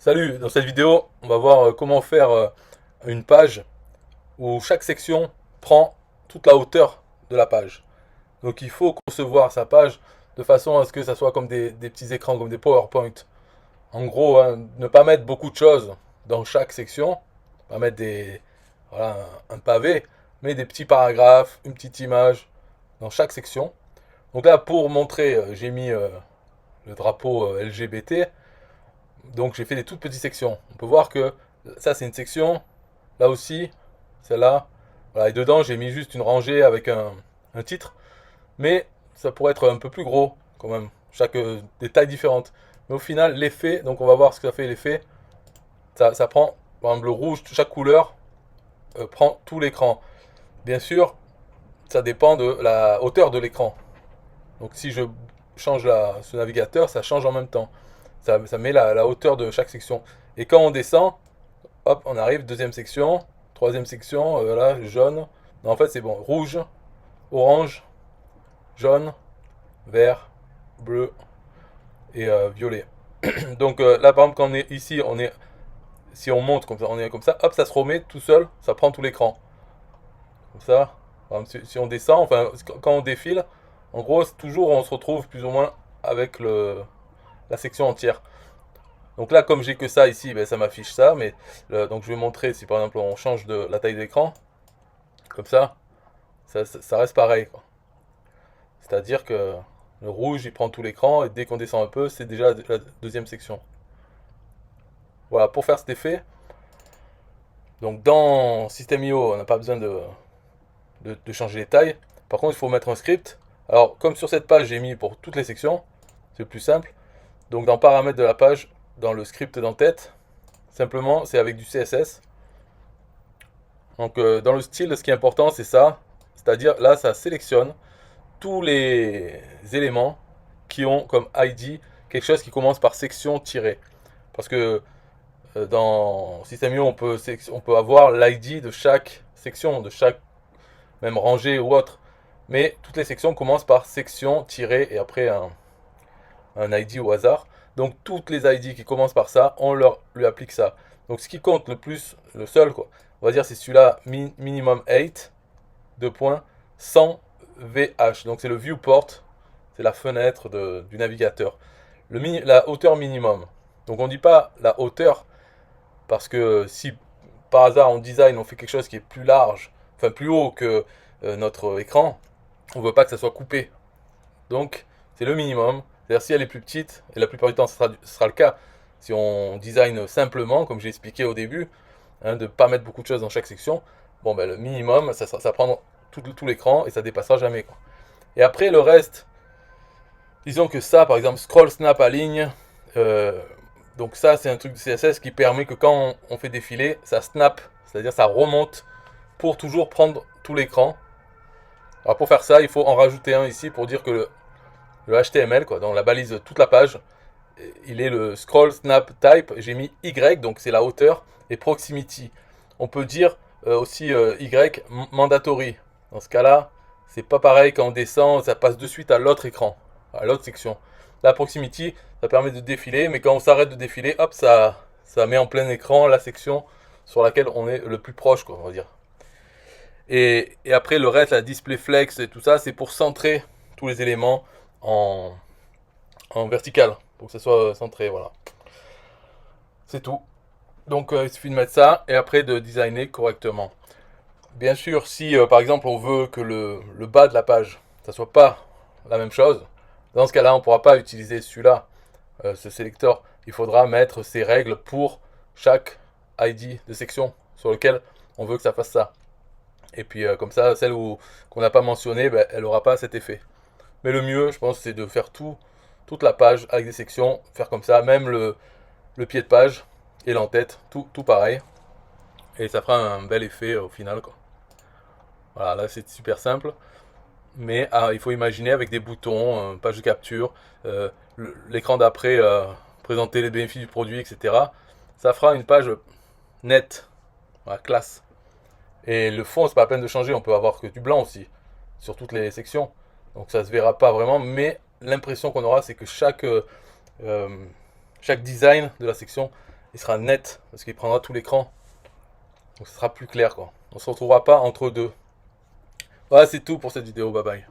Salut, dans cette vidéo, on va voir comment faire une page où chaque section prend toute la hauteur de la page. Donc il faut concevoir sa page de façon à ce que ça soit comme des petits écrans, comme des PowerPoint. En gros, hein, ne pas mettre beaucoup de choses dans chaque section, pas mettre voilà, un pavé, mais des petits paragraphes, une petite image dans chaque section. Donc là, pour montrer, j'ai mis le drapeau LGBT. Donc j'ai fait des toutes petites sections. On peut voir que ça c'est une section, là aussi, celle-là. Voilà, et dedans j'ai mis juste une rangée avec un titre, mais ça pourrait être un peu plus gros quand même, chaque des tailles différentes. Mais au final l'effet, donc on va voir ce que ça fait l'effet. Ça prend, par exemple le rouge, chaque couleur prend tout l'écran. Bien sûr, ça dépend de la hauteur de l'écran. Donc si je change ce navigateur, ça change en même temps. Ça met la hauteur de chaque section. Et quand on descend, hop, on arrive, deuxième section, troisième section, là, jaune. Non, en fait, c'est bon. Rouge, orange, jaune, vert, bleu et violet. Donc là, par exemple, quand on est ici, si on monte comme ça, on est comme ça, hop, ça se remet tout seul, ça prend tout l'écran. Comme ça. Par exemple, si on descend, enfin, quand on défile, en gros, toujours on se retrouve plus ou moins avec la section entière. Donc là, comme j'ai que ça ici, ben, ça m'affiche ça. Mais donc je vais montrer si par exemple on change de la taille d'écran, comme ça reste pareil, quoi. C'est-à-dire que le rouge, il prend tout l'écran et dès qu'on descend un peu, c'est déjà la deuxième section. Voilà, pour faire cet effet, donc dans System.io, on n'a pas besoin de changer les tailles. Par contre, il faut mettre un script. Alors, comme sur cette page, j'ai mis pour toutes les sections, c'est le plus simple. Donc dans paramètres de la page, dans le script d'en-tête, simplement, c'est avec du CSS. Donc dans le style, ce qui est important, c'est ça. C'est-à-dire, là, ça sélectionne tous les éléments qui ont comme ID quelque chose qui commence par section tirée. Parce que dans System.io, on peut avoir l'ID de chaque section, de chaque même rangée ou autre. Mais toutes les sections commencent par section tirée et après un ID au hasard. Donc toutes les ID qui commencent par ça, lui applique ça. Donc ce qui compte le plus, le seul, quoi, on va dire c'est celui-là, minimum 8, 2 points, 100 VH. Donc c'est le viewport, c'est la fenêtre du navigateur. La hauteur minimum. Donc on ne dit pas la hauteur, parce que si par hasard on design, on fait quelque chose qui est plus large, enfin plus haut que notre écran, on ne veut pas que ça soit coupé. Donc c'est le minimum. C'est-à-dire si elle est plus petite, et la plupart du temps ce sera le cas, si on design simplement, comme j'ai expliqué au début, hein, de ne pas mettre beaucoup de choses dans chaque section, bon ben le minimum, ça prend tout l'écran et ça dépassera jamais, quoi. Et après le reste, disons que ça, par exemple, scroll snap à ligne, euh, donc ça c'est un truc de CSS qui permet que quand on fait défiler, ça snap, c'est-à-dire ça remonte pour toujours prendre tout l'écran. Alors pour faire ça, il faut en rajouter un ici pour dire que le HTML, quoi, dans la balise toute la page, il est le scroll snap type, j'ai mis Y, donc c'est la hauteur, et proximity. On peut dire aussi Y mandatory. Dans ce cas-là, c'est pas pareil quand on descend, ça passe de suite à l'autre écran, à l'autre section. La proximity, ça permet de défiler, mais quand on s'arrête de défiler, hop, ça met en plein écran la section sur laquelle on est le plus proche, quoi, on va dire. Et après, le reste, la display flex et tout ça, c'est pour centrer tous les éléments en, en vertical, pour que ça soit centré, voilà. C'est tout. Donc il suffit de mettre ça et après de designer correctement. Bien sûr, si par exemple on veut que le bas de la page, ça soit pas la même chose, dans ce cas-là, on ne pourra pas utiliser celui-là, ce sélecteur. Il faudra mettre ces règles pour chaque ID de section sur lequel on veut que ça fasse ça. Et puis comme ça, celle qu'on n'a pas mentionné, ben, elle n'aura pas cet effet. Mais le mieux, je pense, c'est de faire toute la page avec des sections, faire comme ça, même le pied de page et l'entête, tout pareil. Et ça fera un bel effet au final, quoi. Voilà, là c'est super simple. Mais il faut imaginer avec des boutons, page de capture, l'écran d'après, présenter les bénéfices du produit, etc. Ça fera une page nette, voilà, classe. Et le fond, c'est pas la peine de changer, on peut avoir que du blanc aussi, sur toutes les sections. Donc ça se verra pas vraiment, mais l'impression qu'on aura, c'est que chaque design de la section il sera net parce qu'il prendra tout l'écran. Donc ce sera plus clair quoi. On se retrouvera pas entre deux. Voilà, c'est tout pour cette vidéo. Bye bye.